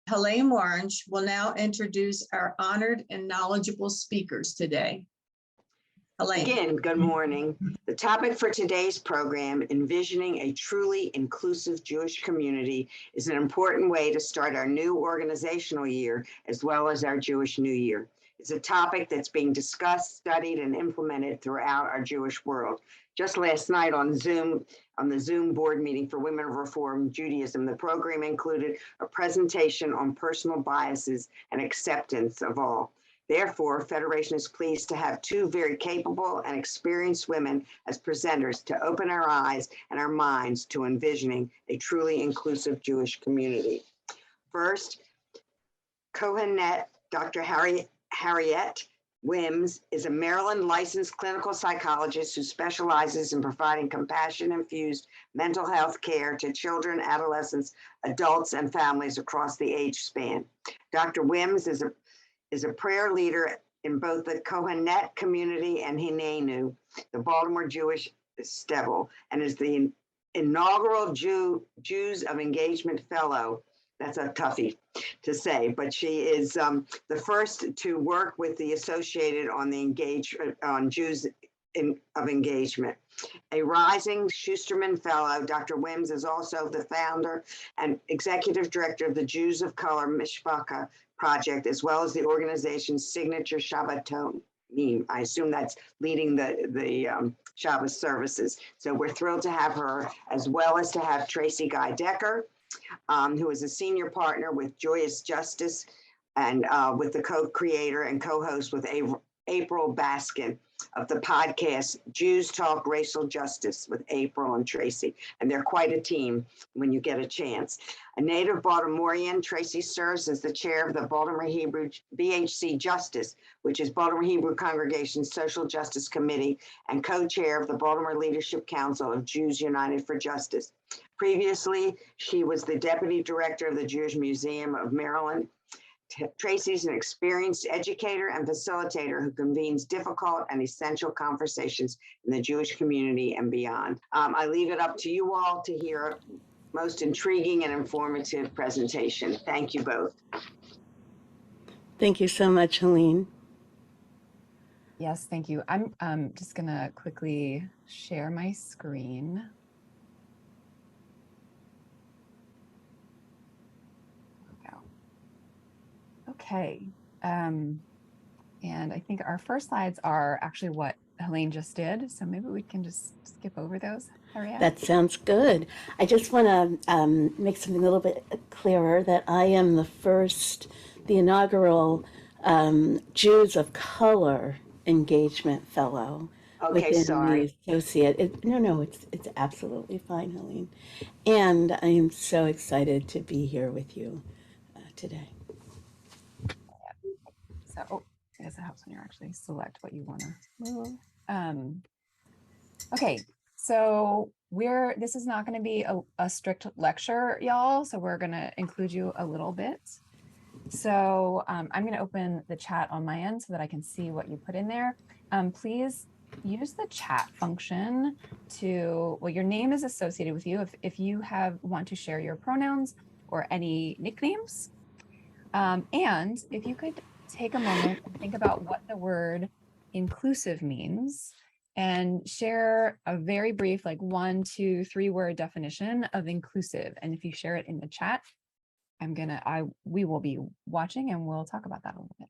Helene Orange will now introduce our honored and knowledgeable speakers today. Helene. Again, good morning. The topic for today's program, Envisioning a Truly Inclusive Jewish Community, is an important way to start our new organizational year as well as our Jewish New Year. It's a topic that's being discussed, studied, and implemented throughout our Jewish world. Just last night on the Zoom board meeting for Women of Reform Judaism, the program included a presentation on personal biases and acceptance of all. Therefore, Federation is pleased to have two very capable and experienced women as presenters to open our eyes and our minds to envisioning a truly inclusive Jewish community. First, Kohenet, Dr. Harriette Wimms is a Maryland licensed clinical psychologist who specializes in providing compassion-infused mental health care to children, adolescents, adults, and families across the age span. Dr. Wimms is a prayer leader in both the Kohenet community and Hinenu, the Baltimore Jewish Stebel, and is the inaugural Jews of Engagement Fellow. That's a toughie to say, but she is the first to work with the Associated on Jews of Engagement. A rising Schusterman Fellow, Dr. Wimms is also the founder and executive director of the Jews of Color Mishpacha Project, as well as the organization's signature Shabbaton. I assume that's leading the Shabbos services. So we're thrilled to have her, as well as to have Tracie Decker, who is a senior partner with Joyous Justice and with the co-creator and co-host with April Baskin of the podcast Jews Talk Racial Justice with April and Tracie. And they're quite a team when you get a chance. A native Baltimorean, Tracie serves as the chair of the Baltimore Hebrew BHC Justice, which is Baltimore Hebrew Congregation's Social Justice Committee, and co-chair of the Baltimore Leadership Council of Jews United for Justice. Previously, she was the deputy director of the Jewish Museum of Maryland. Tracie's an experienced educator and facilitator who convenes difficult and essential conversations in the Jewish community and beyond. I leave it up to you all to hear a most intriguing and informative presentation. Thank you both. Thank you so much, Helene. Yes, thank you. I'm just gonna quickly share my screen. Okay, and I think our first slides are actually what Helene just did, so maybe we can just skip over those, Harriette. That sounds good. I just want to make something a little bit clearer, that I am the inaugural Jews of Color Engagement Fellow. Okay, sorry. The associate. No, it's absolutely fine, Helene. And I am so excited to be here with you today. So, I guess it helps when you actually select what you want to move. Okay, so this is not going to be a strict lecture, y'all. So we're going to include you a little bit. So I'm going to open the chat on my end so that I can see what you put in there. Please use the chat function well, your name is associated with you if you want to share your pronouns or any nicknames. And if you could take a moment and think about what the word inclusive means and share a very brief, like 1, 2, 3 word definition of inclusive. And if you share it in the chat, we will be watching and we'll talk about that a little bit.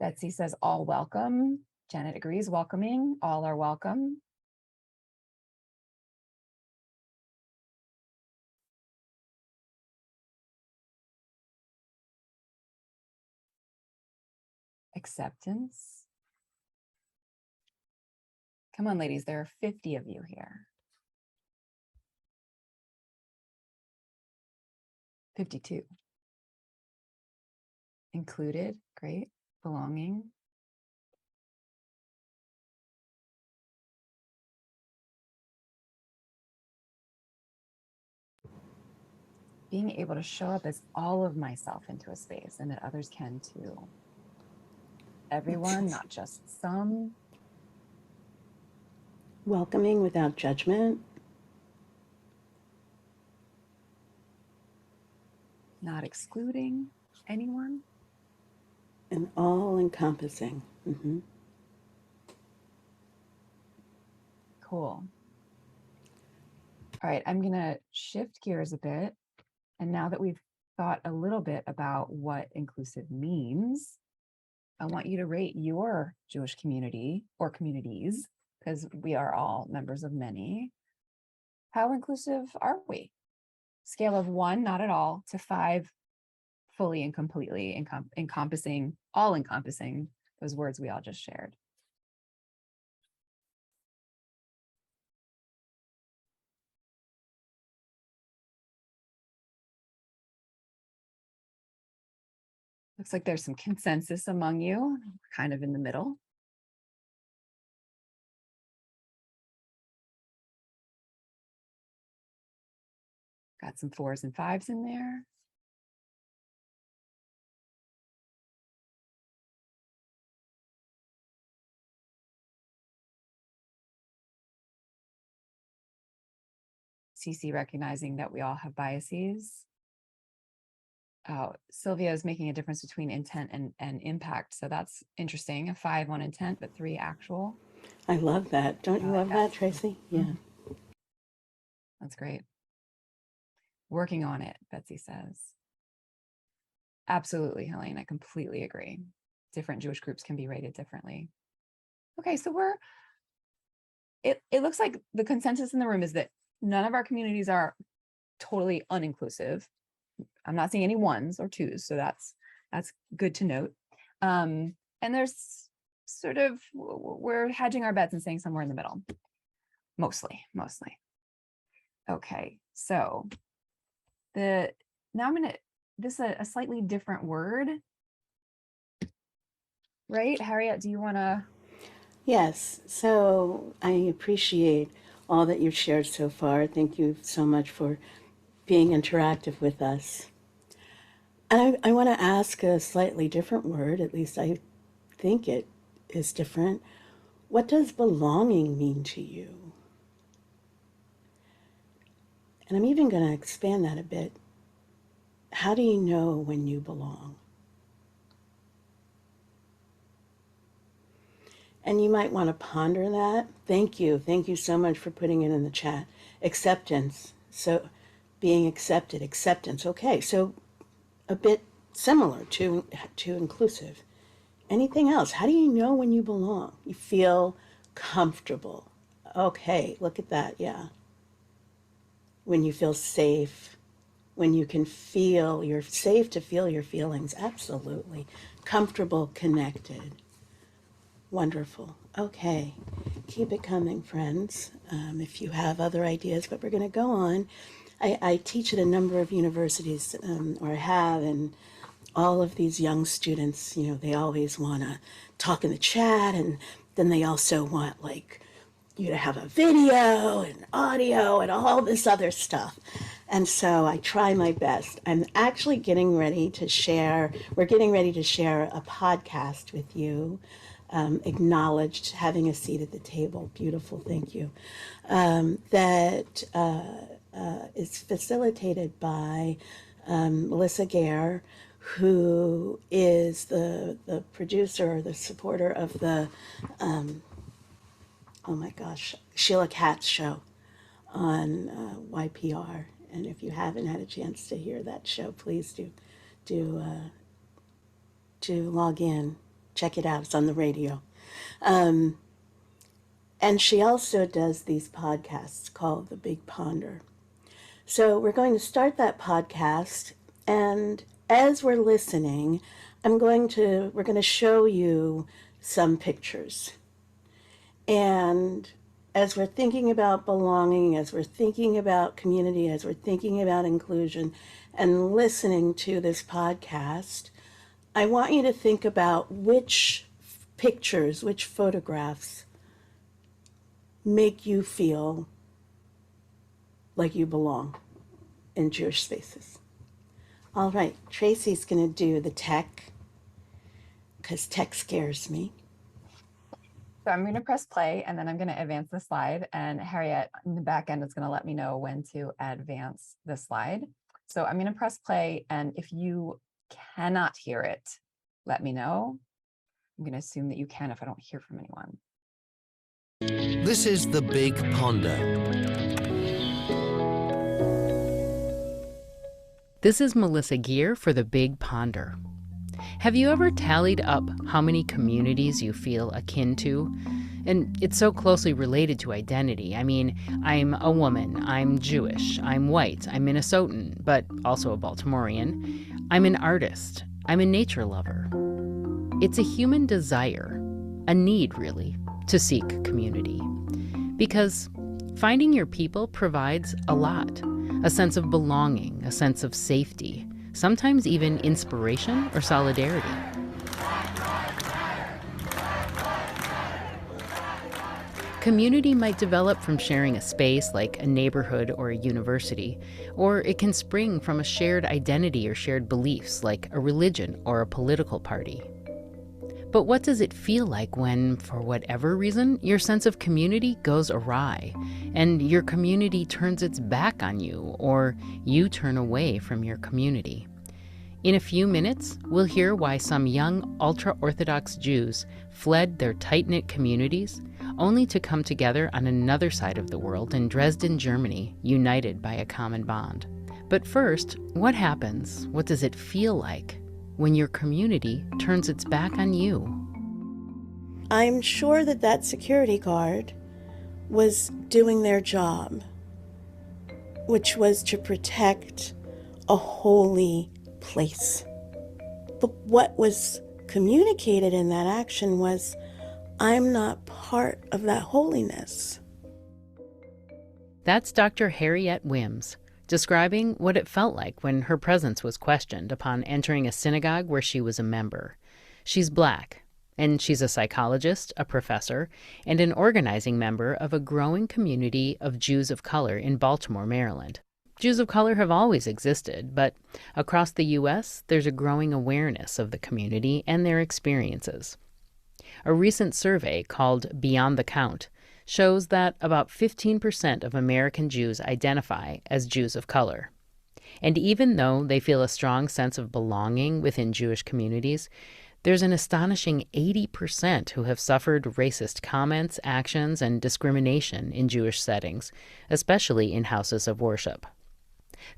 Betsy says all welcome. Janet agrees, welcoming. All are welcome. Acceptance. Come on, ladies, there are 50 of you here. 52. Included, great. Belonging. Being able to show up as all of myself into a space and that others can too. everyone, not just some. Welcoming without judgment. Not excluding anyone. And all encompassing. Cool. All right, I'm gonna shift gears a bit. And now that we've thought a little bit about what inclusive means, I want you to rate your Jewish community or communities, because we are all members of many. How inclusive are we? Scale of 1, not at all, to 5, fully and completely encompassing, all encompassing those words we all just shared. Looks like there's some consensus among you, kind of in the middle. Got some 4s and 5s in there. CC recognizing that we all have biases. Sylvia is making a difference between intent and impact. So that's interesting. A 5 on intent, but 3 actual. I love that. Don't you love that, Tracie? Yeah. That's great. Working on it, Betsy says. Absolutely, Helene, I completely agree. Different Jewish groups can be rated differently. Okay, so it looks like the consensus in the room is that none of our communities are totally uninclusive. I'm not seeing any 1s or 2s, so that's good to note. And there's sort of, we're hedging our bets and saying somewhere in the middle, mostly. Okay, so now I'm gonna, this is a slightly different word, right? Harriette, do you wanna? Yes, so I appreciate all that you've shared so far. Thank you so much for being interactive with us. And I want to ask a slightly different word, at least I think it is different. What does belonging mean to you? And I'm even going to expand that a bit. How do you know when you belong? And you might want to ponder that. Thank you. Thank you so much for putting it in the chat. Acceptance. So being accepted, acceptance. Okay, so a bit similar to inclusive. Anything else? How do you know when you belong? You feel comfortable. Okay, look at that, yeah. When you feel safe, when you can feel, you're safe to feel your feelings, absolutely. Comfortable, connected. Wonderful. Okay, keep it coming, friends. If you have other ideas, but we're going to go on. I teach at a number of universities, or have, and all of these young students, you know, they always want to talk in the chat, and then they also want, like, you to have a video and audio and all this other stuff. And so I try my best. I'm actually getting ready to share, we're getting ready to share a podcast with you, acknowledged, having a seat at the table. Beautiful, thank you. That is facilitated by Melissa Gare, who is the producer, the supporter of the, oh my gosh, Sheila Katz show on YPR. And if you haven't had a chance to hear that show, please do log in, check it out. It's on the radio. And she also does these podcasts called The Big Ponder. So we're going to start that podcast, and as we're listening, we're going to show you some pictures. And as we're thinking about belonging, as we're thinking about community, as we're thinking about inclusion, and listening to this podcast, I want you to think about which pictures, which photographs make you feel like you belong in Jewish spaces. All right, Tracie's going to do the tech because tech scares me. So I'm going to press play and then I'm going to advance the slide, and Harriette in the back end is going to let me know when to advance the slide. So I'm going to press play, and if you cannot hear it, let me know. I'm going to assume that you can if I don't hear from anyone. This is The Big Ponder. This is Melissa Gear for The Big Ponder. Have you ever tallied up how many communities you feel akin to? And it's so closely related to identity. I mean, I'm a woman, I'm Jewish, I'm white, I'm Minnesotan, but also a Baltimorean. I'm an artist, I'm a nature lover. It's a human desire, a need really, to seek community. Because finding your people provides a lot. A sense of belonging, a sense of safety, sometimes even inspiration or solidarity. Community might develop from sharing a space like a neighborhood or a university, or it can spring from a shared identity or shared beliefs like a religion or a political party. But what does it feel like when, for whatever reason, your sense of community goes awry, and your community turns its back on you, or you turn away from your community? In a few minutes, we'll hear why some young ultra-Orthodox Jews fled their tight-knit communities, only to come together on another side of the world in Dresden, Germany, united by a common bond. But first, what happens? What does it feel like when your community turns its back on you? I'm sure that that security guard was doing their job, which was to protect a holy place. But what was communicated in that action was, I'm not part of that holiness. That's Dr. Harriette Wimms, describing what it felt like when her presence was questioned upon entering a synagogue where she was a member. She's Black, and she's a psychologist, a professor, and an organizing member of a growing community of Jews of color in Baltimore, Maryland. Jews of color have always existed, but across the U.S., there's a growing awareness of the community and their experiences. A recent survey called Beyond the Count shows that about 15% of American Jews identify as Jews of color. And even though they feel a strong sense of belonging within Jewish communities, there's an astonishing 80% who have suffered racist comments, actions, and discrimination in Jewish settings, especially in houses of worship.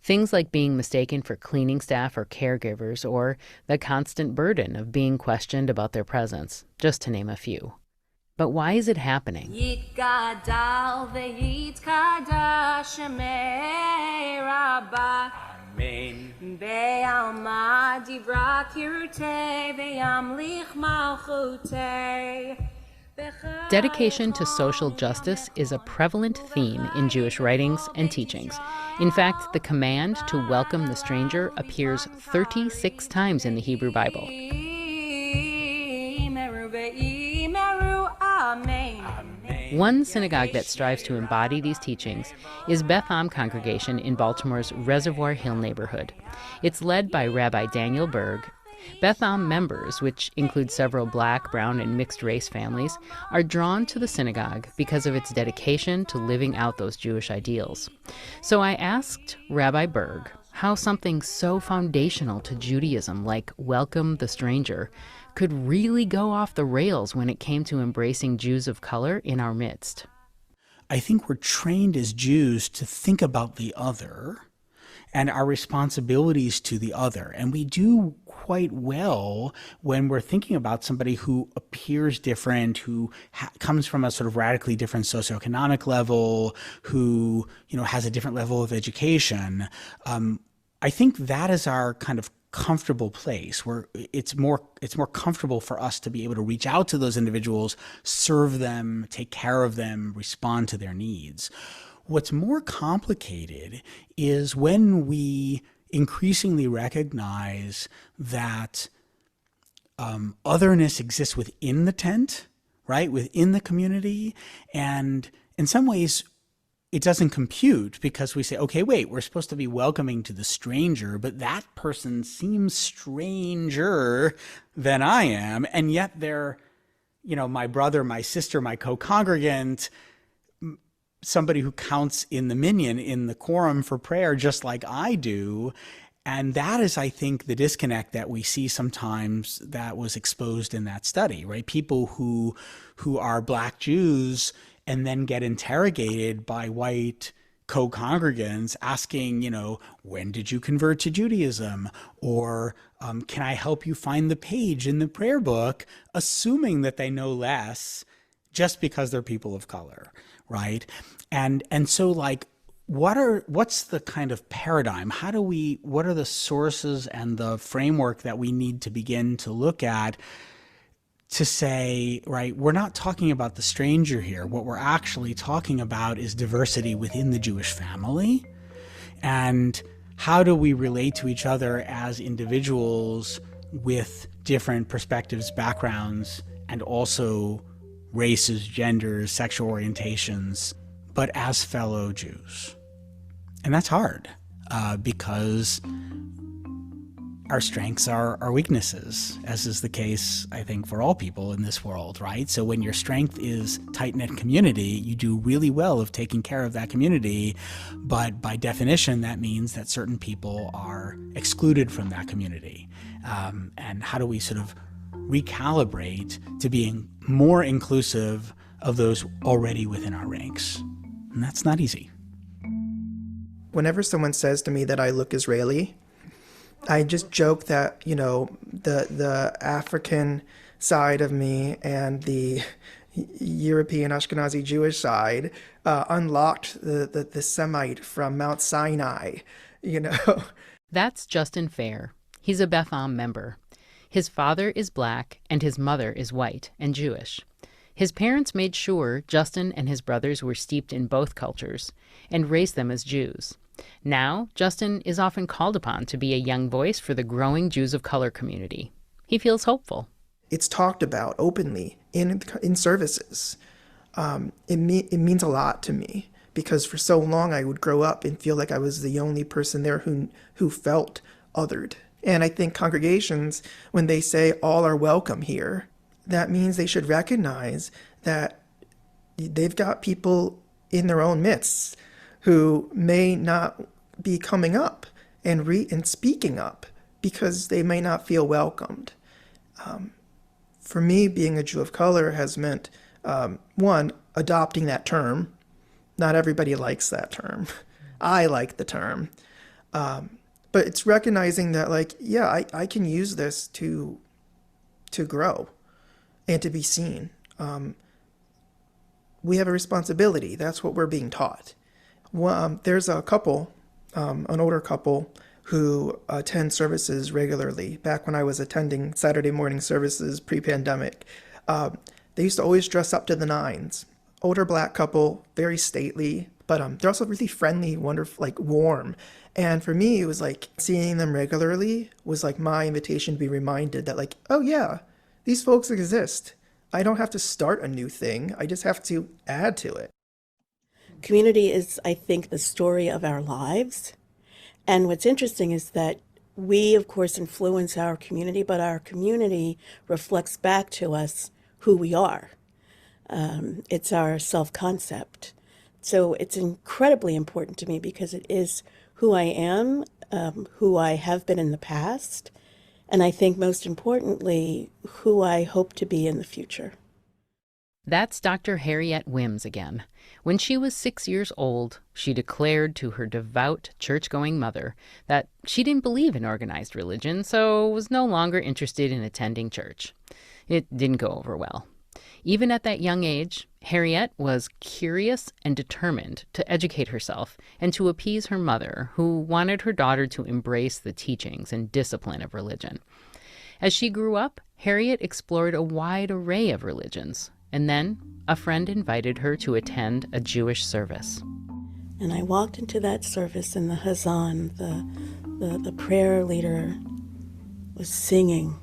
Things like being mistaken for cleaning staff or caregivers, or the constant burden of being questioned about their presence, just to name a few. But why is it happening? Dedication to social justice is a prevalent theme in Jewish writings and teachings. In fact, the command to welcome the stranger appears 36 times in the Hebrew Bible. One synagogue that strives to embody these teachings is Beth Am Congregation in Baltimore's Reservoir Hill neighborhood. It's led by Rabbi Daniel Berg. Beth Am members, which include several Black, brown, and mixed-race families, are drawn to the synagogue because of its dedication to living out those Jewish ideals. So I asked Rabbi Berg how something so foundational to Judaism, like welcome the stranger, could really go off the rails when it came to embracing Jews of color in our midst. I think we're trained as Jews to think about the other and our responsibilities to the other. And we do quite well when we're thinking about somebody who appears different, who comes from a sort of radically different socioeconomic level, who, has a different level of education. I think that is our kind of comfortable place where it's more comfortable for us to be able to reach out to those individuals, serve them, take care of them, respond to their needs. What's more complicated is when we increasingly recognize that otherness exists within the tent, right, within the community, and in some ways it doesn't compute because we say, okay, wait, we're supposed to be welcoming to the stranger, but that person seems stranger than I am. And yet they're, my brother, my sister, my co-congregant, somebody who counts in the minyan, in the quorum for prayer, just like I do. And that is, I think, the disconnect that we see sometimes that was exposed in that study, right? People who are Black Jews and then get interrogated by white co-congregants asking, when did you convert to Judaism? Or can I help you find the page in the prayer book, assuming that they know less just because they're people of color, right? And so like, what's the kind of paradigm? What are the sources and the framework that we need to begin to look at to say, right, we're not talking about the stranger here. What we're actually talking about is diversity within the Jewish family. And how do we relate to each other as individuals with different perspectives, backgrounds, and also races, genders, sexual orientations, but as fellow Jews? And that's hard because our strengths are our weaknesses, as is the case, I think, for all people in this world, right? So when your strength is tight-knit community, you do really well of taking care of that community. But by definition, that means that certain people are excluded from that community. And how do we sort of recalibrate to being more inclusive of those already within our ranks? And that's not easy. Whenever someone says to me that I look Israeli, I just joke that, the African side of me and the European Ashkenazi Jewish side unlocked the Semite from Mount Sinai, That's Justin Fair. He's a Beth Am member. His father is Black and his mother is white and Jewish. His parents made sure Justin and his brothers were steeped in both cultures and raised them as Jews. Now, Justin is often called upon to be a young voice for the growing Jews of color community. He feels hopeful. It's talked about openly in services. It means a lot to me because for so long I would grow up and feel like I was the only person there who felt othered. And I think congregations, when they say all are welcome here, that means they should recognize that they've got people in their own midst who may not be coming up and speaking up because they may not feel welcomed. For me, being a Jew of color has meant, one, adopting that term. Not everybody likes that term. I like the term. But it's recognizing that, I can use this to grow and to be seen. We have a responsibility. That's what we're being taught. There's a couple, an older couple, who attend services regularly. Back when I was attending Saturday morning services pre-pandemic, they used to always dress up to the nines. Older Black couple, very stately, but they're also really friendly, wonderful, warm. And for me, it was seeing them regularly was my invitation to be reminded that oh yeah, these folks exist. I don't have to start a new thing. I just have to add to it. Community is, I think, the story of our lives. And what's interesting is that we, of course, influence our community, but our community reflects back to us who we are. It's our self-concept. So it's incredibly important to me because it is who I am, who I have been in the past, and I think most importantly, who I hope to be in the future. That's Dr. Harriette Wimms again. When she was 6 years old, she declared to her devout church-going mother that she didn't believe in organized religion, so was no longer interested in attending church. It didn't go over well. Even at that young age, Harriette was curious and determined to educate herself and to appease her mother, who wanted her daughter to embrace the teachings and discipline of religion. As she grew up, Harriette explored a wide array of religions, and then a friend invited her to attend a Jewish service. And I walked into that service, and the Hazan, the prayer leader, was singing.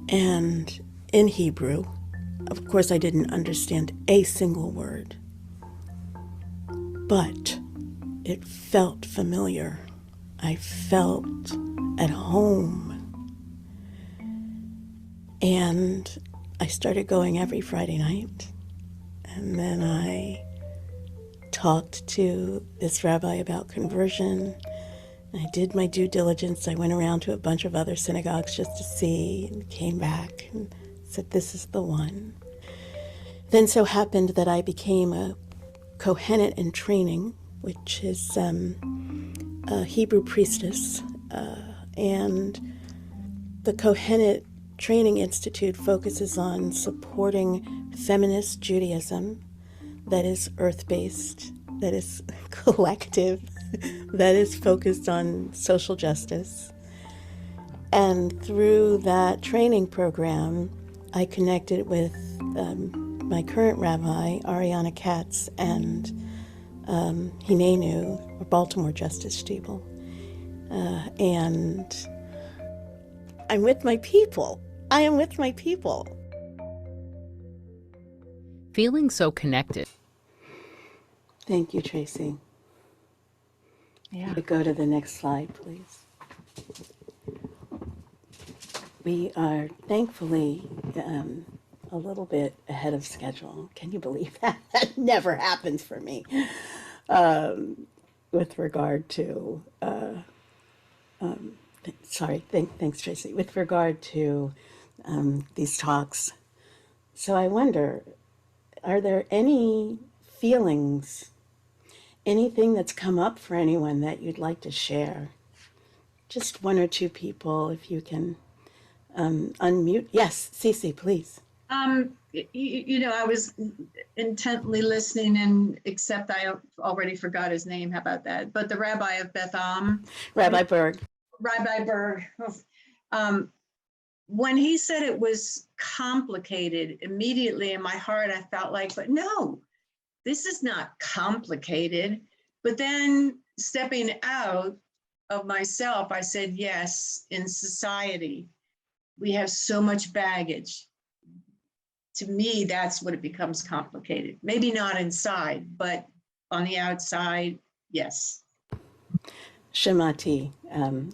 And in Hebrew, of course, I didn't understand a single word. but it felt familiar. I felt at home. And I started going every Friday night. And then I talked to this rabbi about conversion. I did my due diligence. I went around to a bunch of other synagogues just to see, and came back and said, this is the one. Then so happened that I became a Kohenet in training, which is a Hebrew priestess. And the Kohenet Training Institute focuses on supporting feminist Judaism that is earth-based, that is collective, that is focused on social justice. And through that training program, I connected with my current rabbi, Ariana Katz, and Hinenu, or Baltimore Justice Stiebel. And I'm with my people. I am with my people. Feeling so connected. Thank you, Tracie. Yeah. Go to the next slide, please. We are thankfully a little bit ahead of schedule. Can you believe that? That never happens for me. With regard to, thanks, Tracie. With regard to these talks. So I wonder, are there any feelings, anything that's come up for anyone that you'd like to share? Just one or two people, if you can unmute. Yes, Cece, please. I was intently listening, and except I already forgot his name. How about that? But the rabbi of Beth Am, Rabbi Berg. Rabbi Berg, when he said it was complicated, immediately in my heart, I felt like, but no, this is not complicated. But then stepping out of myself, I said, yes, in society, we have so much baggage. To me, that's what it becomes complicated. Maybe not inside, but on the outside, yes. Shemati,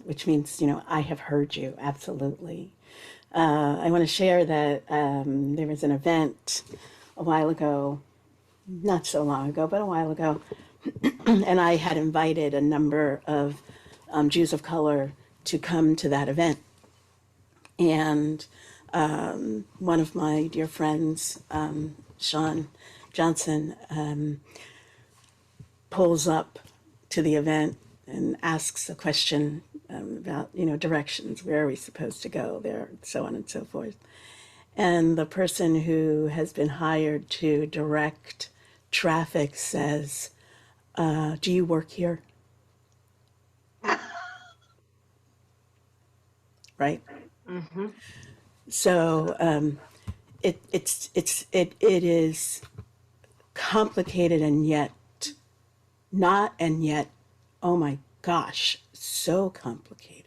which means, I have heard you, absolutely. I want to share that there was an event a while ago, not so long ago, but a while ago, and I had invited a number of Jews of color to come to that event. And one of my dear friends, Sean Johnson, pulls up to the event and asks a question about, directions, where are we supposed to go there, so on and so forth. And the person who has been hired to direct traffic says, do you work here? Right? Mm-hmm. So it is complicated and yet not, and yet, oh my gosh, so complicated.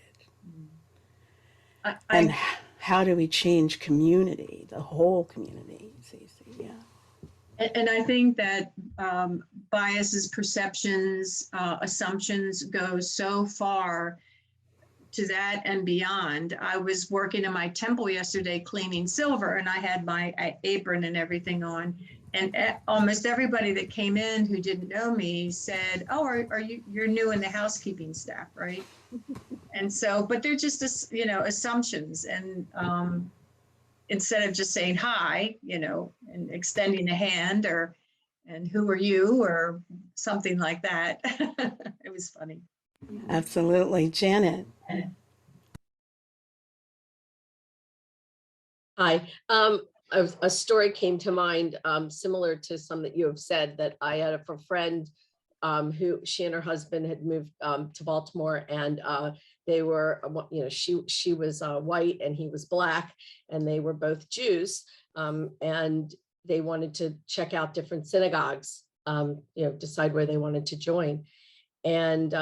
And how do we change community, the whole community, Cece? Yeah. And I think that biases, perceptions, assumptions go so far to that and beyond. I was working in my temple yesterday cleaning silver, and I had my apron and everything on. And almost everybody that came in who didn't know me said, oh, are you're new in the housekeeping staff, right? And so, but they're just, assumptions. And instead of just saying hi, and extending a hand and who are you or something like that. It was funny. Absolutely. Janet. Hi. A story came to mind similar to some that you have said, that I had a friend who she and her husband had moved to Baltimore, and they were, she was white and he was Black, and they were both Jews, and they wanted to check out different synagogues, decide where they wanted to join. And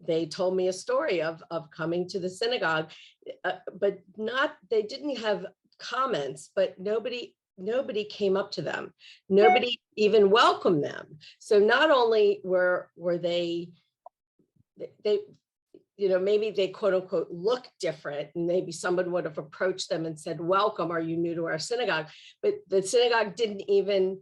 they told me a story of coming to the synagogue, but they didn't have comments, but nobody nobody came up to them. Nobody even welcomed them. So not only were they, you know, maybe they quote unquote look different, and maybe someone would have approached them and said, welcome, are you new to our synagogue? But the synagogue didn't even,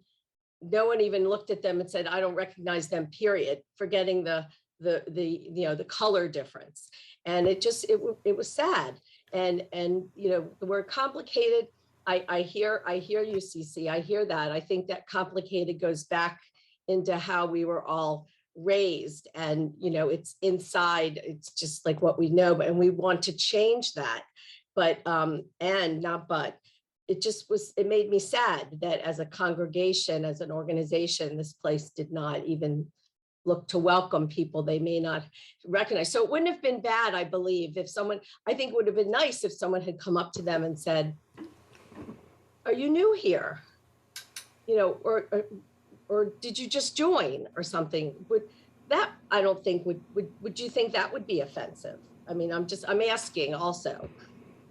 no one even looked at them and said, I don't recognize them, period, forgetting the you know, the color difference. And it just, it was sad. And you know, the word complicated, I hear you, Cece, I hear that. I think that complicated goes back into how we were all raised, and you know, it's inside, it's just like what we know, and we want to change that. But it just was, it made me sad that as a congregation, as an organization, this place did not even look to welcome people they may not recognize. So it wouldn't have been bad, I believe, if someone, I think it would have been nice if someone had come up to them and said, are you new here? You know, or did you just join or something? Would that, I don't think, would you think that would be offensive? I mean, I'm asking also,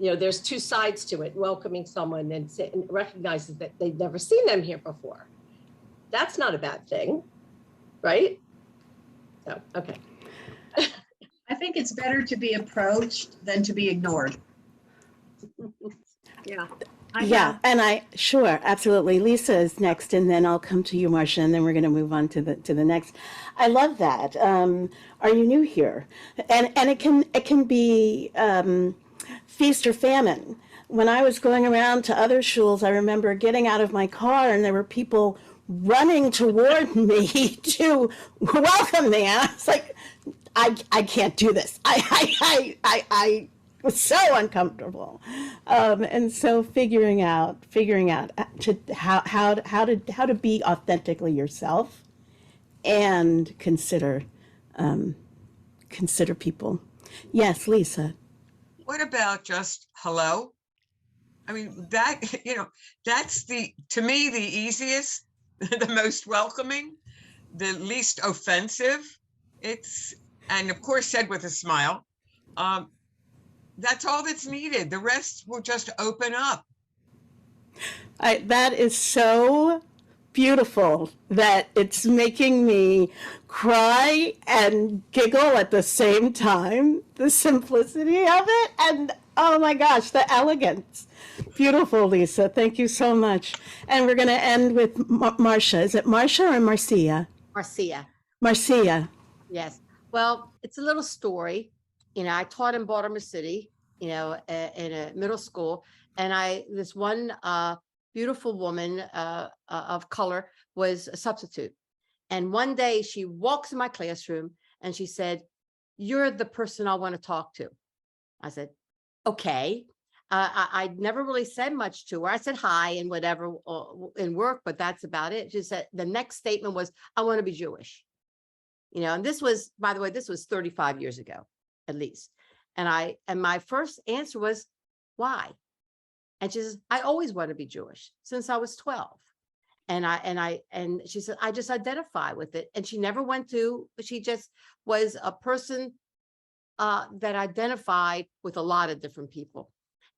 you know, there's two sides to it, welcoming someone and recognizes that they've never seen them here before. That's not a bad thing, right? So, okay. I think it's better to be approached than to be ignored. Yeah. Yeah, and sure, absolutely. Lisa is next, and then I'll come to you, Marcia, and then we're going to move on to the next. I love that. Are you new here? And it can be feast or famine. When I was going around to other shuls, I remember getting out of my car, and there were people running toward me to welcome me. And I was like, I can't do this. I was so uncomfortable, and so figuring out how to be authentically yourself and consider people. Yes, Lisa. What about just hello? I mean, that, you know, that's to me, the easiest, the most welcoming, the least offensive. And of course, said with a smile. That's all that's needed. The rest will just open up. That is so beautiful that it's making me cry and giggle at the same time. The simplicity of it, and oh my gosh, the elegance. Beautiful, Lisa. Thank you so much. And we're going to end with Marcia. Is it Marcia or Marcia? Marcia. Marcia. Yes. Well, it's a little story. You know, I taught in Baltimore City, you know, in a middle school, and this one beautiful woman of color was a substitute. And one day she walks in my classroom and she said, "You're the person I want to talk to." I said, okay. I never really said much to her. I said hi and whatever in work, but that's about it. She said, the next statement was, "I want to be Jewish." You know, and this was, by the way, this was 35 years ago, at least. And my first answer was, why? And she says, "I always want to be Jewish since I was 12. And she said, "I just identify with it." And she never went to, she just was a person that identified with a lot of different people.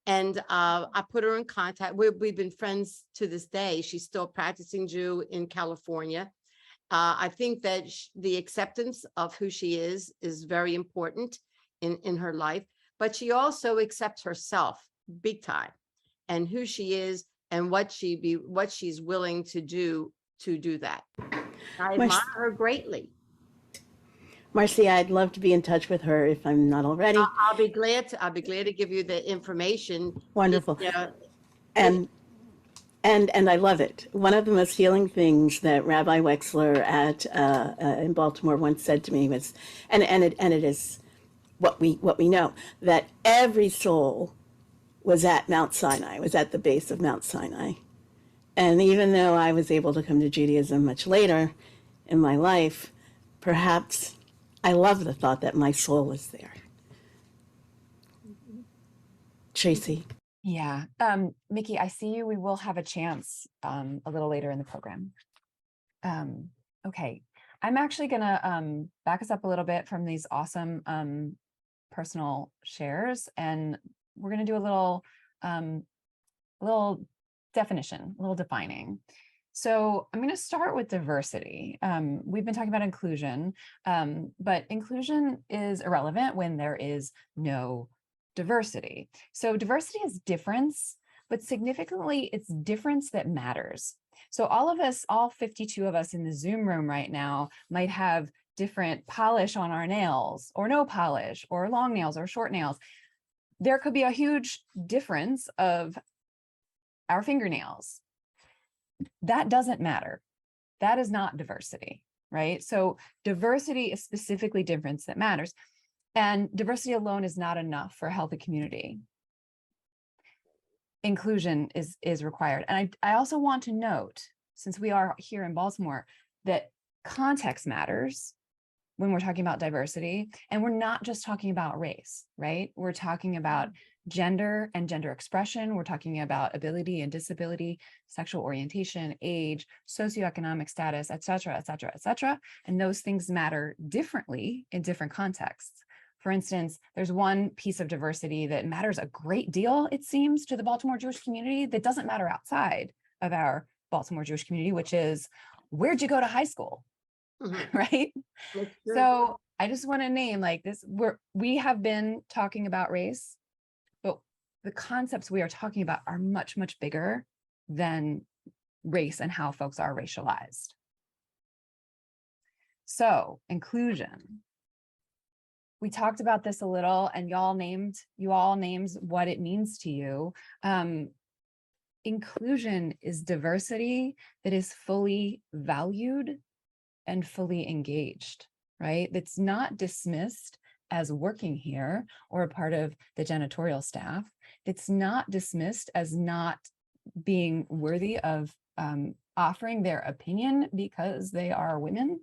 And I put her in contact. We've been friends to this day. She's still practicing Jew in California. I think that the acceptance of who she is very important in her life, but she also accepts herself big time and who she is and what she's willing to do that. I admire her greatly. Marcia, I'd love to be in touch with her if I'm not already. I'll be glad to give you the information. Wonderful. And I love it. One of the most healing things that Rabbi Wexler in Baltimore once said to me was, and it is what we know, that every soul was at Mount Sinai, was at the base of Mount Sinai. And even though I was able to come to Judaism much later in my life, perhaps I love the thought that my soul is there. Tracie. Yeah. Mickey, I see you. We will have a chance a little later in the program. Okay. I'm actually going to back us up a little bit from these awesome personal shares, and we're going to do a little definition, a little defining. So I'm going to start with diversity. We've been talking about inclusion, but inclusion is irrelevant when there is no diversity. So diversity is difference, but significantly it's difference that matters. So all of us, all 52 of us in the Zoom room right now might have different polish on our nails, or no polish, or long nails or short nails. There could be a huge difference of our fingernails. That doesn't matter. That is not diversity, right? So diversity is specifically difference that matters. And diversity alone is not enough for a healthy community. Inclusion is required. And I also want to note, since we are here in Baltimore, that context matters when we're talking about diversity. And we're not just talking about race, right? We're talking about gender and gender expression. We're talking about ability and disability, sexual orientation, age, socioeconomic status, et cetera, et cetera, et cetera. And those things matter differently in different contexts. For instance, there's one piece of diversity that matters a great deal, it seems, to the Baltimore Jewish community that doesn't matter outside of our Baltimore Jewish community, which is, where'd you go to high school? Right? So I just want to name, like, this, we have been talking about race, but the concepts we are talking about are much, much bigger than race and how folks are racialized. So inclusion. We talked about this a little, and you all named what it means to you. Inclusion is diversity that is fully valued and fully engaged, right? That's not dismissed as working here or a part of the janitorial staff. It's not dismissed as not being worthy of offering their opinion because they are women,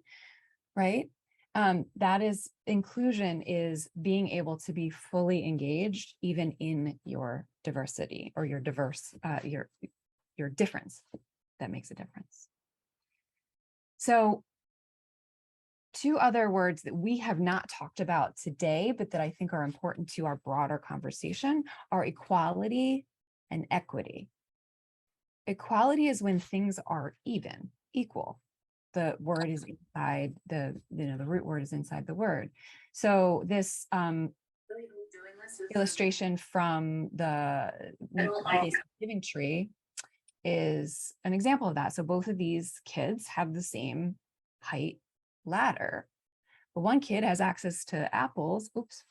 right? That is, inclusion is being able to be fully engaged even in your diversity or your difference. That makes a difference. So two other words that we have not talked about today, but that I think are important to our broader conversation, are equality and equity. Equality is when things are even, equal. The word is inside the root word is inside the word. So this illustration from the giving tree is an example of that. So both of these kids have the same height ladder, but one kid has access to apples. Oops,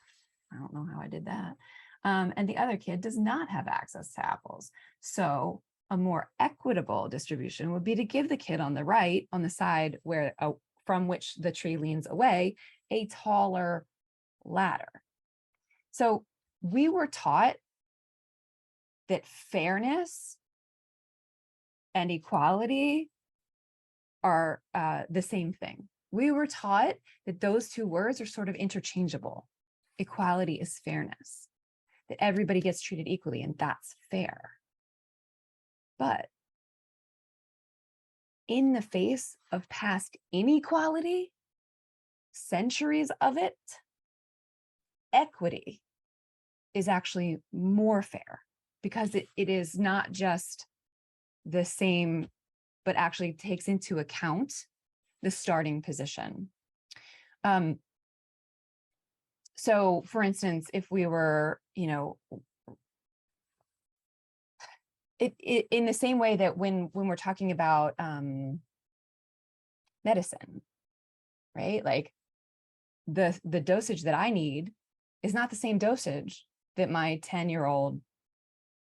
I don't know how I did that. And the other kid does not have access to apples. So a more equitable distribution would be to give the kid on the right, on the side where from which the tree leans away, a taller ladder. So we were taught that fairness and equality are the same thing. We were taught that those two words are sort of interchangeable. Equality is fairness, that everybody gets treated equally, and that's fair. But in the face of past inequality, centuries of it, equity is actually more fair, because it is not just the same, but actually takes into account the starting position. So for instance, if we were, in the same way that when we're talking about medicine, right? Like the dosage that I need is not the same dosage that my 10-year-old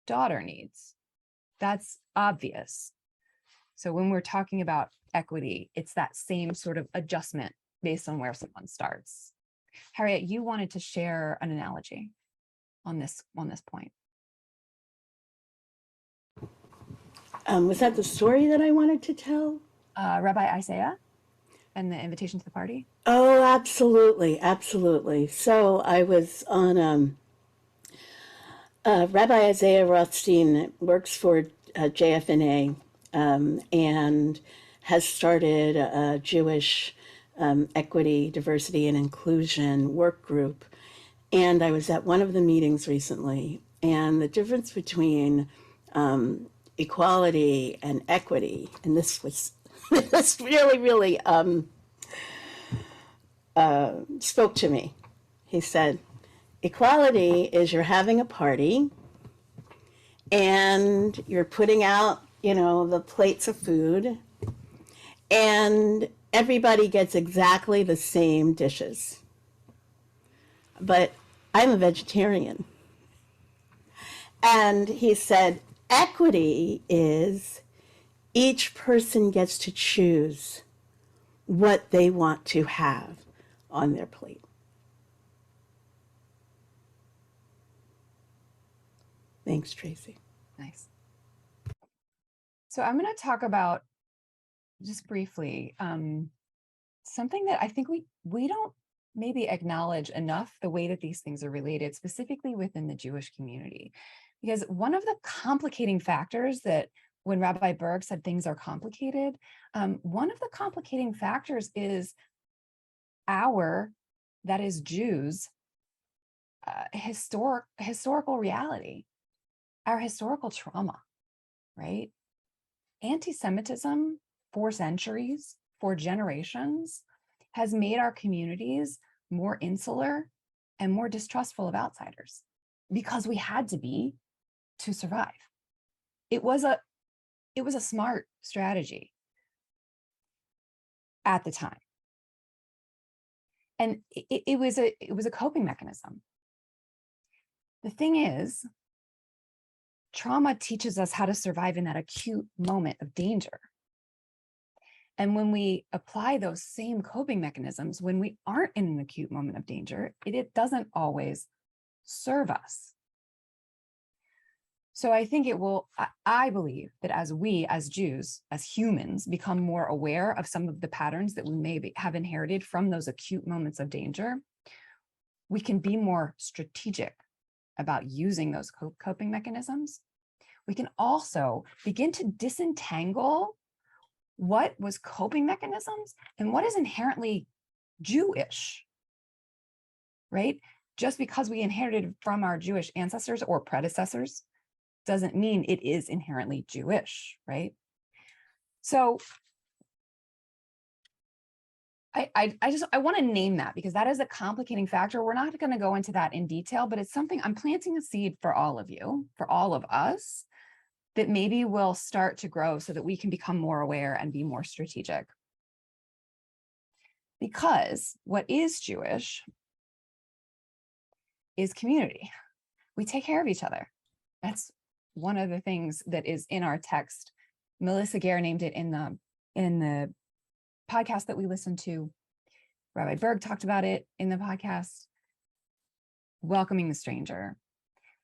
daughter needs. That's obvious. So when we're talking about equity, it's that same sort of adjustment based on where someone starts. Harriette, you wanted to share an analogy on this point. Was that the story that I wanted to tell? Rabbi Isaiah and the invitation to the party? Oh, absolutely. Absolutely. So I was on, Rabbi Isaiah Rothstein works for JFNA and has started a Jewish equity, diversity, and inclusion work group. And I was at one of the meetings recently, and the difference between equality and equity, and this was this really spoke to me. He said, equality is you're having a party and you're putting out, the plates of food, and everybody gets exactly the same dishes. But I'm a vegetarian. And he said, equity is each person gets to choose what they want to have on their plate. Thanks, Tracie. Nice. So I'm going to talk about, just briefly, something that I think we don't maybe acknowledge enough, the way that these things are related, specifically within the Jewish community. Because one of the complicating factors that, when Rabbi Berg said things are complicated, one of the complicating factors is that is Jews, historical reality, our historical trauma, right? Anti-Semitism for centuries, for generations, has made our communities more insular and more distrustful of outsiders, because we had to be to survive. It was a smart strategy at the time. And it was a coping mechanism. The thing is, trauma teaches us how to survive in that acute moment of danger. And when we apply those same coping mechanisms, when we aren't in an acute moment of danger, it doesn't always serve us. So I think I believe that as we, as Jews, as humans, become more aware of some of the patterns that we may have inherited from those acute moments of danger, we can be more strategic about using those coping mechanisms. We can also begin to disentangle what was coping mechanisms and what is inherently Jewish, right? Just because we inherited from our Jewish ancestors or predecessors doesn't mean it is inherently Jewish, right? So I want to name that, because that is a complicating factor. We're not going to go into that in detail, but it's something I'm planting a seed for all of you, for all of us, that maybe will start to grow so that we can become more aware and be more strategic. Because what is Jewish is community. We take care of each other. That's one of the things that is in our text. Melissa Gare named it in the podcast that we listened to. Rabbi Berg talked about it in the podcast. Welcoming the stranger.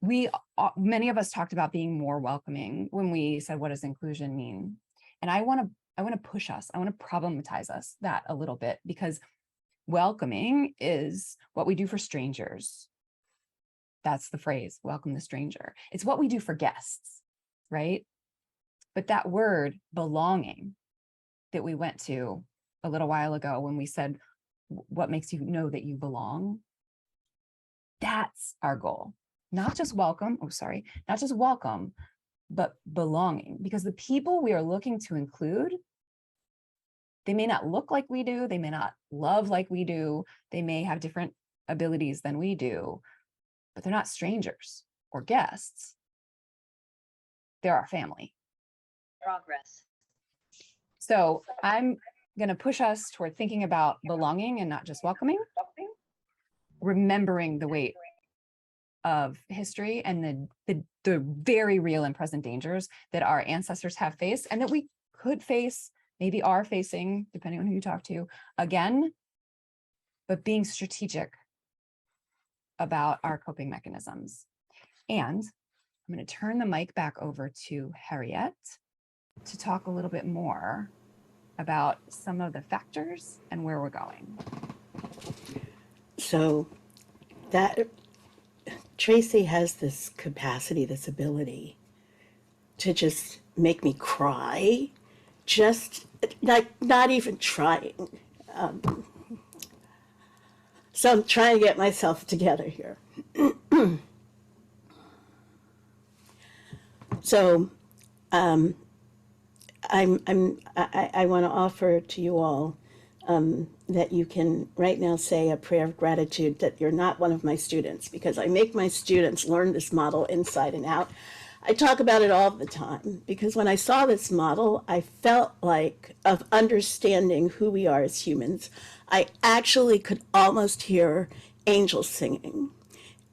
Many of us talked about being more welcoming when we said, what does inclusion mean? And I want to push us. I want to problematize us that a little bit, because welcoming is what we do for strangers. That's the phrase, welcome the stranger. It's what we do for guests, right? But that word belonging that we went to a little while ago when we said, what makes you know that you belong? That's our goal. Not just welcome, but belonging. Because the people we are looking to include, they may not look like we do, they may not love like we do, they may have different abilities than we do, but they're not strangers or guests. They're our family. Progress. So I'm going to push us toward thinking about belonging and not just welcoming, remembering the weight of history and the very real and present dangers that our ancestors have faced and that we could face, maybe are facing, depending on who you talk to, again, but being strategic about our coping mechanisms. And I'm going to turn the mic back over to Harriette to talk a little bit more about some of the factors and where we're going. So that Tracie has this capacity, this ability to just make me cry, just like not even trying. So I'm trying to get myself together here. So I want to offer to you all that you can right now say a prayer of gratitude that you're not one of my students, because I make my students learn this model inside and out. I talk about it all the time because when I saw this model, I felt like of understanding who we are as humans. I actually could almost hear angels singing.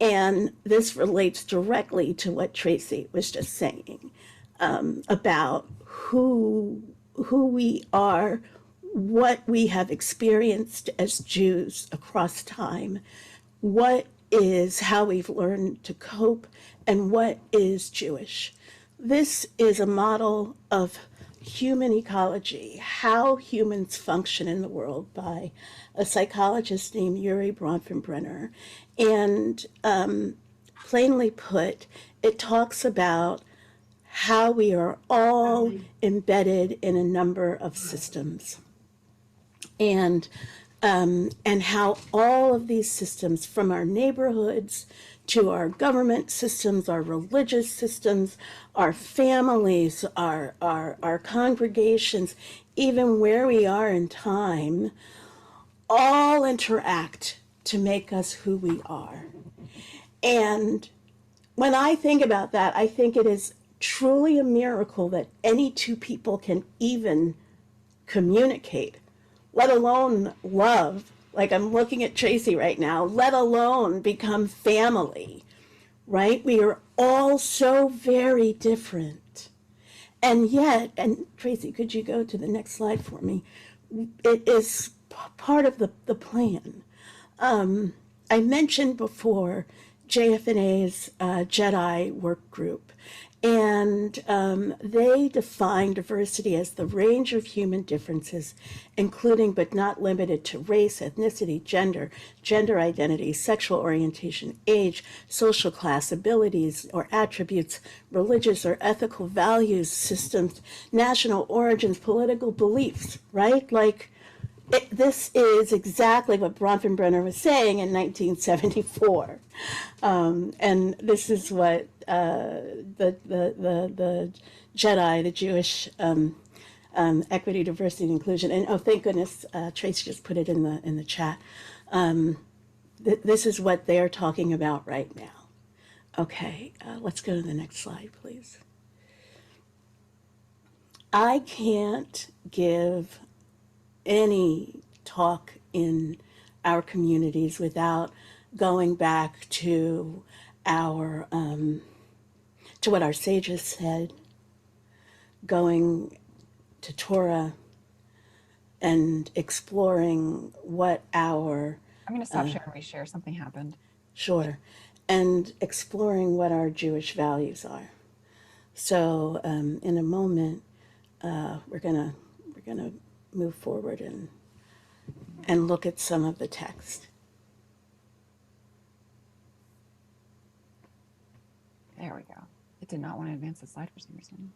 And this relates directly to what Tracie was just saying about who we are, what we have experienced as Jews across time, what is how we've learned to cope, and what is Jewish. This is a model of human ecology, how humans function in the world, by a psychologist named Yuri Bronfenbrenner. And plainly put, it talks about how we are all embedded in a number of systems. And how all of these systems, from our neighborhoods to our government systems, our religious systems, our families, our congregations, even where we are in time, all interact to make us who we are. And when I think about that, I think it is truly a miracle that any two people can even communicate, let alone love. Like I'm looking at Tracie right now, let alone become family, right? We are all so very different. And yet, and Tracie, could you go to the next slide for me? It is part of the plan. I mentioned before JFNA's JEDI work group, and they define diversity as the range of human differences, including but not limited to race, ethnicity, gender identity, sexual orientation, age, social class, abilities or attributes, religious or ethical values, systems, national origins, political beliefs, right? Like, this is exactly what Bronfenbrenner was saying in 1974. And this is what the JEDI, the Jewish Equity, Diversity, and Inclusion, and oh, thank goodness, Tracie just put it in the chat. This is what they're talking about right now. Okay, let's go to the next slide, please. I can't give any talk in our communities without going back to our to what our sages said, going to Torah and exploring what our I'm going to stop share and reshare. Something happened. Sure, and exploring what our Jewish values are. So in a moment, we're gonna move forward and look at some of the text. There we go. It did not want to advance the slide for some reason.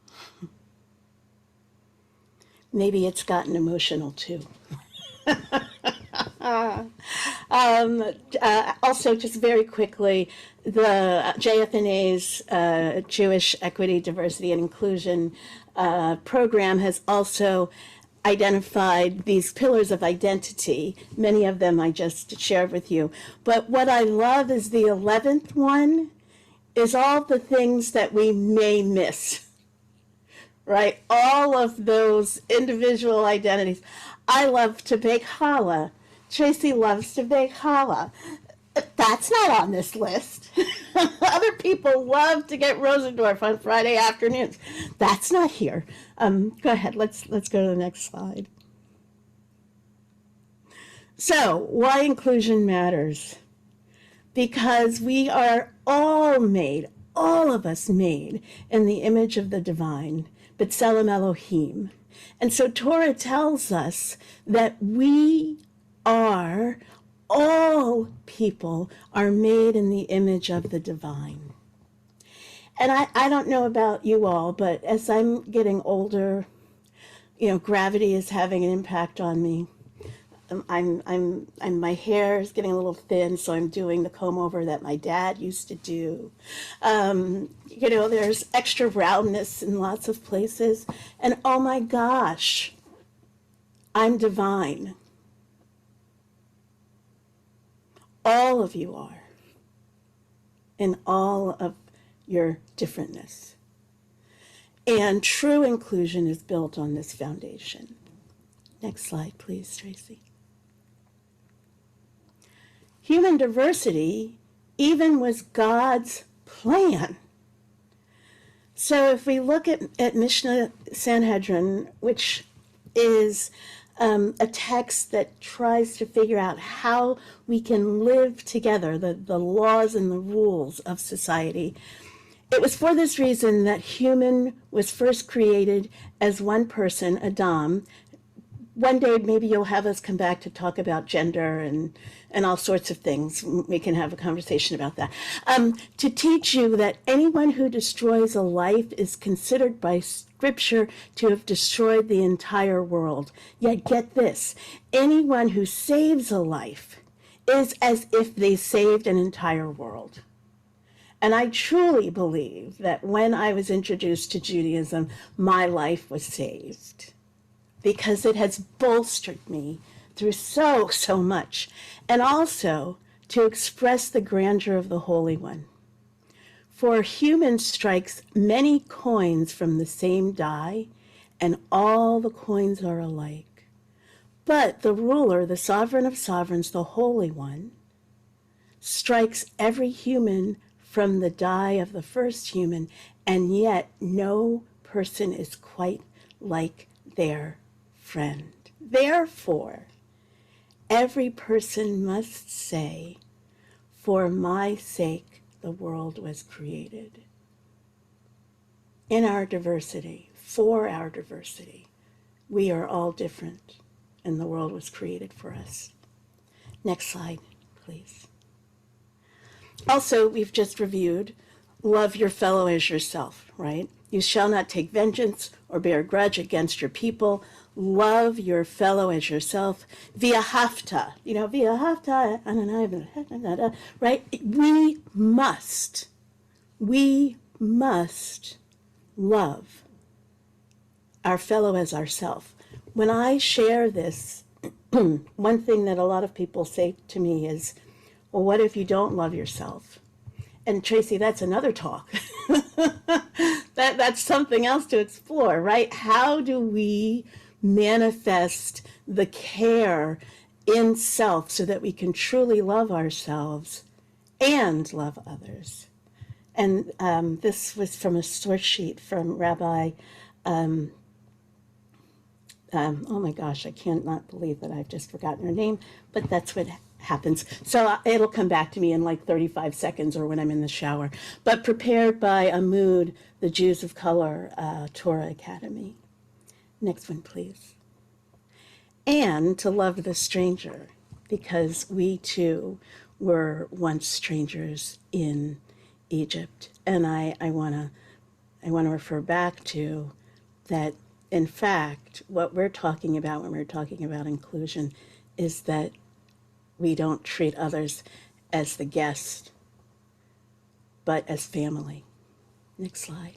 Maybe it's gotten emotional too. Also, just very quickly, the JFNA's Jewish Equity, Diversity, and Inclusion program has also identified these pillars of identity. Many of them I just shared with you. But what I love is the 11th one is all the things that we may miss, right? All of those individual identities. I love to bake challah. Tracie loves to bake challah. That's not on this list. Other people love to get Rosendorf on Friday afternoons. That's not here. Go ahead. Let's go to the next slide. So, why inclusion matters? Because we are all made, all of us made, in the image of the divine, B'Tselem Elohim. And so Torah tells us that we are, all people are made in the image of the divine. And I don't know about you all, but as I'm getting older, you know, gravity is having an impact on me. my hair is getting a little thin, so I'm doing the comb over that my dad used to do. There's extra roundness in lots of places. And oh my gosh, I'm divine. All of you are, in all of your differentness. And true inclusion is built on this foundation. Next slide, please, Tracie. Human diversity even was God's plan. So if we look at Mishnah Sanhedrin, which is a text that tries to figure out how we can live together, the laws and the rules of society, it was for this reason that human was first created as one person, Adam. One day, maybe you'll have us come back to talk about gender and all sorts of things. We can have a conversation about that. To teach you that anyone who destroys a life is considered by Scripture to have destroyed the entire world. Yet get this, anyone who saves a life is as if they saved an entire world. And I truly believe that when I was introduced to Judaism, my life was saved, because it has bolstered me through so much. And also to express the grandeur of the Holy One. For human strikes many coins from the same die, and all the coins are alike. But the ruler, the sovereign of sovereigns, the Holy One, strikes every human from the die of the first human, and yet no person is quite like their friend. Therefore, every person must say, "For my sake the world was created." In our diversity, for our diversity, we are all different, and the world was created for us. Next slide, please. Also, we've just reviewed, love your fellow as yourself, right? You shall not take vengeance or bear grudge against your people. Love your fellow as yourself. V'ahavta, v'ahavta, right? We must love our fellow as ourself. When I share this, one thing that a lot of people say to me is, well, what if you don't love yourself? And Tracie, that's another talk. That's something else to explore, right? How do we manifest the care in self so that we can truly love ourselves and love others? And this was from a source sheet from Rabbi, oh my gosh, I cannot believe that I've just forgotten her name, but that's what happens. So it'll come back to me in like 35 seconds or when I'm in the shower. But prepared by Amud, the Jews of Color Torah Academy. Next one, please. And to love the stranger, because we too were once strangers in Egypt. And I want to refer back to that. In fact, what we're talking about when we're talking about inclusion is that we don't treat others as the guest, but as family. Next slide.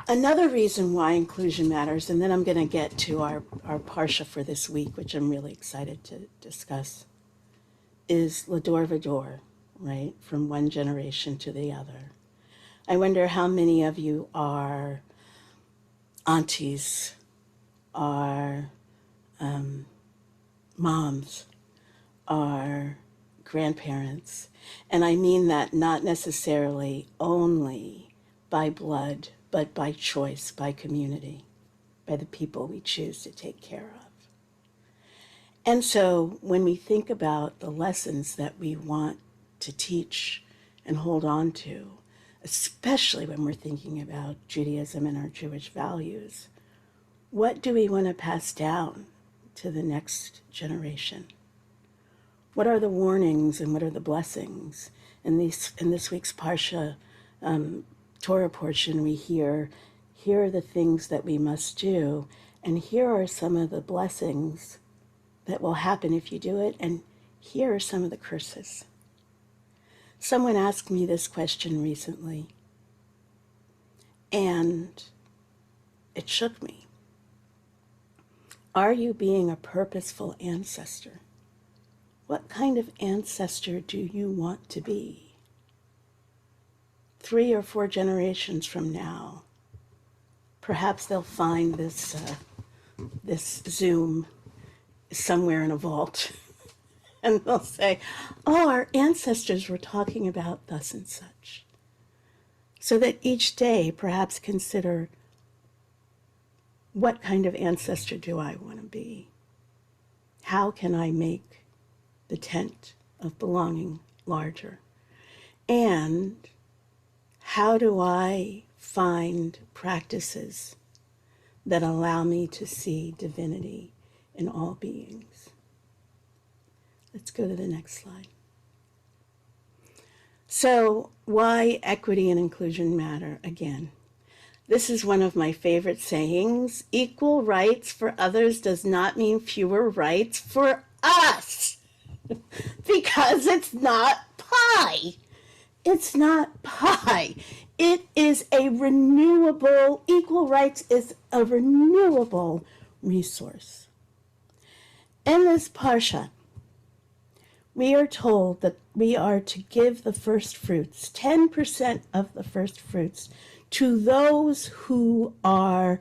Another reason why inclusion matters, and then I'm going to get to our Parsha for this week, which I'm really excited to discuss, is Lador Vador, right? From one generation to the other. I wonder how many of you are aunties, are moms, are grandparents. And I mean that not necessarily only by blood, but by choice, by community, by the people we choose to take care of. And so when we think about the lessons that we want to teach and hold on to, especially when we're thinking about Judaism and our Jewish values, what do we want to pass down to the next generation? What are the warnings and what are the blessings? In this week's Parsha Torah portion, we hear, here are the things that we must do, And here are some of the blessings that will happen if you do it, and here are some of the curses. Someone asked me this question recently, and it shook me. Are you being a purposeful ancestor? What kind of ancestor do you want to be? 3 or 4 generations from now, perhaps they'll find this Zoom somewhere in a vault, and they'll say, oh, our ancestors were talking about thus and such. So that each day, perhaps consider, what kind of ancestor do I want to be? How can I make the tent of belonging larger? And how do I find practices that allow me to see divinity in all beings? Let's go to the next slide. So, why equity and inclusion matter? Again, this is one of my favorite sayings. Equal rights for others does not mean fewer rights for us. Because it's not pie. It's not pie. It is a renewable, equal rights is a renewable resource. In this parsha, we are told that we are to give the first fruits, 10% of the first fruits, to those who are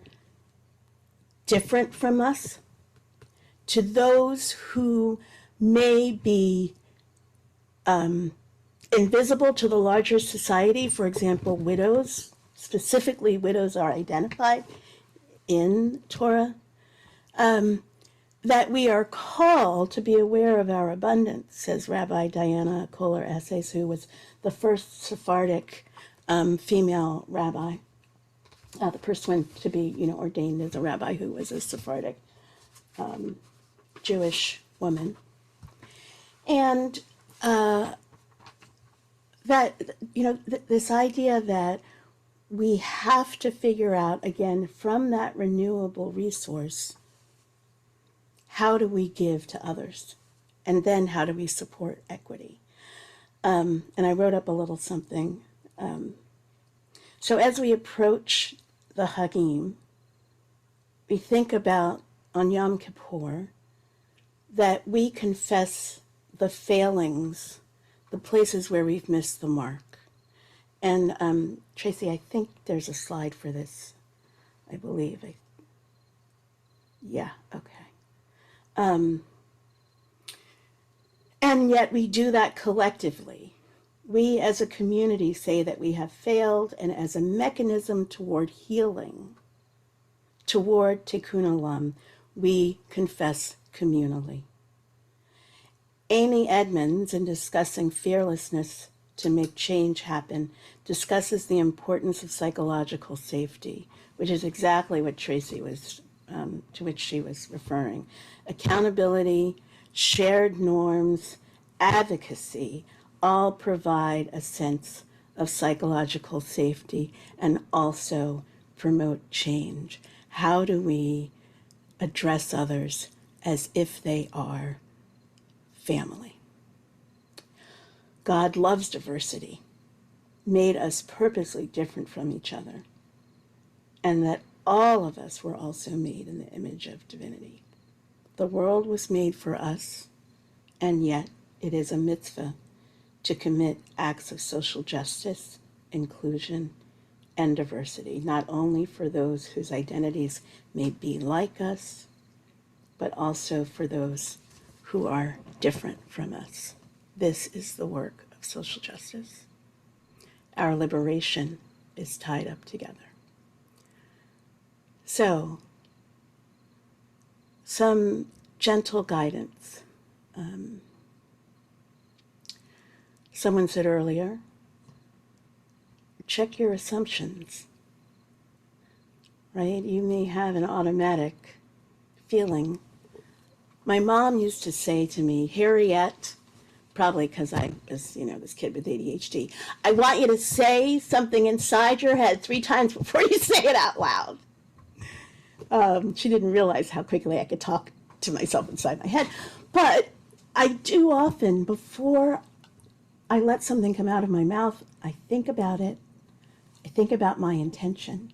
different from us, to those who may be invisible to the larger society. For example, widows, specifically widows are identified in Torah. That we are called to be aware of our abundance, says Rabbi Diana Kohler-Esses, who was the first Sephardic female rabbi, the first one to be, ordained as a rabbi who was a Sephardic Jewish woman. And that, this idea that we have to figure out, again, from that renewable resource, how do we give to others? And then how do we support equity? And I wrote up a little something. So as we approach the Hagim, we think about on Yom Kippur that we confess the failings, the places where we've missed the mark. And Tracie, I think there's a slide for this, I believe. Yeah, okay. And yet we do that collectively. We as a community say that we have failed, and as a mechanism toward healing, toward Tikkun Olam, we confess communally. Amy Edmonds, in discussing fearlessness to make change happen, discusses the importance of psychological safety, which is exactly what Tracie was to which she was referring. Accountability, shared norms, advocacy all provide a sense of psychological safety and also promote change. How do we address others as if they are family? God loves diversity, made us purposely different from each other, and that all of us were also made in the image of divinity. The world was made for us, and yet it is a mitzvah to commit acts of social justice, inclusion, and diversity, not only for those whose identities may be like us, but also for those who are different from us. This is the work of social justice. Our liberation is tied up together. So, some gentle guidance. Someone said earlier, check your assumptions, right? You may have an automatic feeling. My mom used to say to me, Harriette, probably because I was, this kid with ADHD, I want you to say something inside your head 3 times before you say it out loud. She didn't realize how quickly I could talk to myself inside my head. But I do often, before I let something come out of my mouth, I think about it. I think about my intention.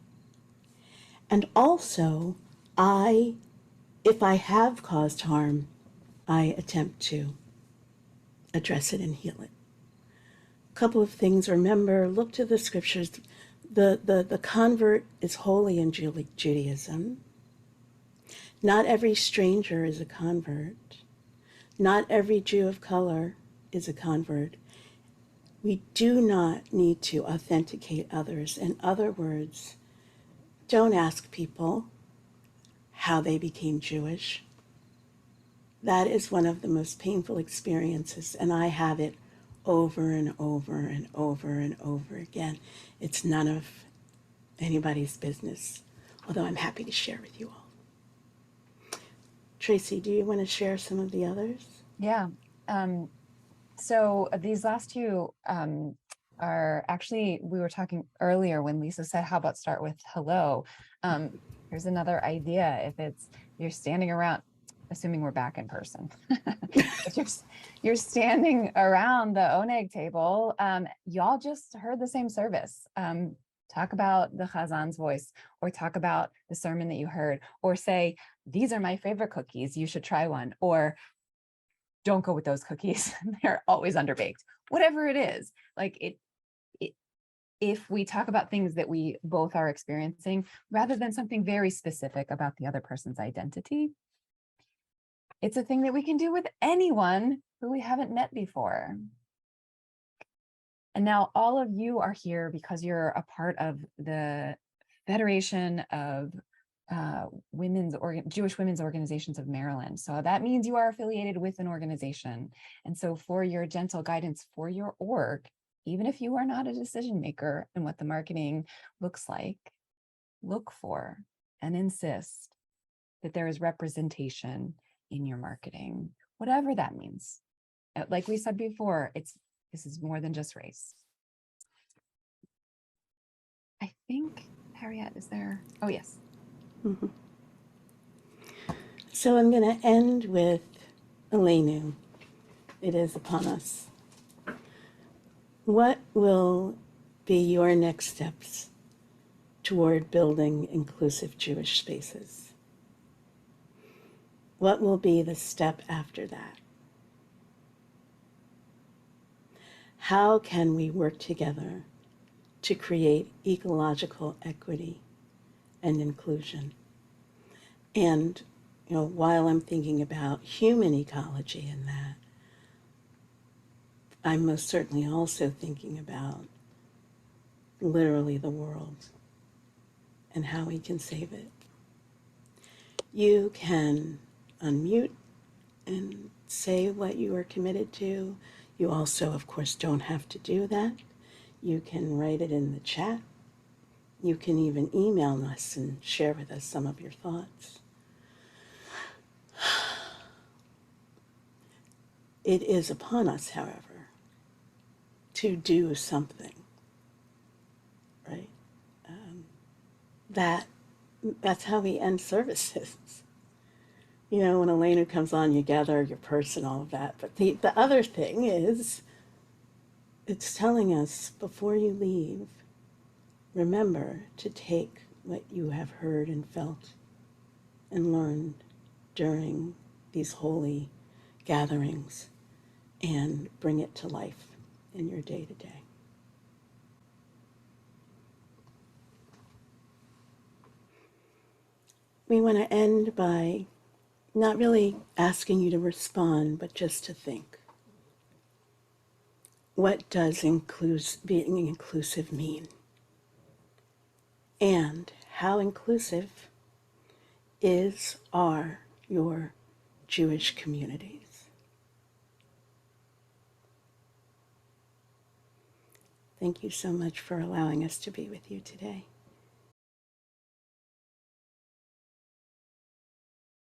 And also, if I have caused harm, I attempt to address it and heal it. A couple of things. Remember, look to the scriptures. The convert is holy in Judaism. Not every stranger is a convert. Not every Jew of color is a convert. We do not need to authenticate others. In other words, don't ask people how they became Jewish. That is one of the most painful experiences, and I have it over and over and over and over again. It's none of anybody's business, although I'm happy to share with you all. Tracie, do you want to share some of the others? Yeah. So these last two are actually, we were talking earlier when Lisa said, how about start with hello? Here's another idea. If you're standing around, assuming we're back in person, if you're standing around the oneg table, y'all just heard the same service. Talk about the Chazan's voice, or talk about the sermon that you heard, or say, these are my favorite cookies, you should try one, or don't go with those cookies, they're always underbaked. Whatever it is, like if we talk about things that we both are experiencing, rather than something very specific about the other person's identity, it's a thing that we can do with anyone who we haven't met before. And now all of you are here because you're a part of the Federation of Jewish Women's Organizations of Maryland. So that means you are affiliated with an organization. And so for your gentle guidance for your org, even if you are not a decision maker in what the marketing looks like, look for and insist that there is representation in your marketing, whatever that means. Like we said before, this is more than just race. I think, Harriette, is there? Oh, yes. Mm-hmm. So I'm going to end with Elenu. It is upon us. What will be your next steps toward building inclusive Jewish spaces? What will be the step after that? How can we work together to create ecological equity and inclusion? And, while I'm thinking about human ecology in that, I'm most certainly also thinking about literally the world and how we can save it. You can unmute and say what you are committed to. You also, of course, don't have to do that. You can write it in the chat. You can even email us and share with us some of your thoughts. It is upon us, however, to do something, right? That's how we end services. When Elena comes on, you gather your purse and all of that. But the other thing is, it's telling us, before you leave, remember to take what you have heard and felt and learned during these holy gatherings and bring it to life in your day-to-day. We want to end by not really asking you to respond, but just to think. What does being inclusive mean? And how inclusive are your Jewish communities? Thank you so much for allowing us to be with you today.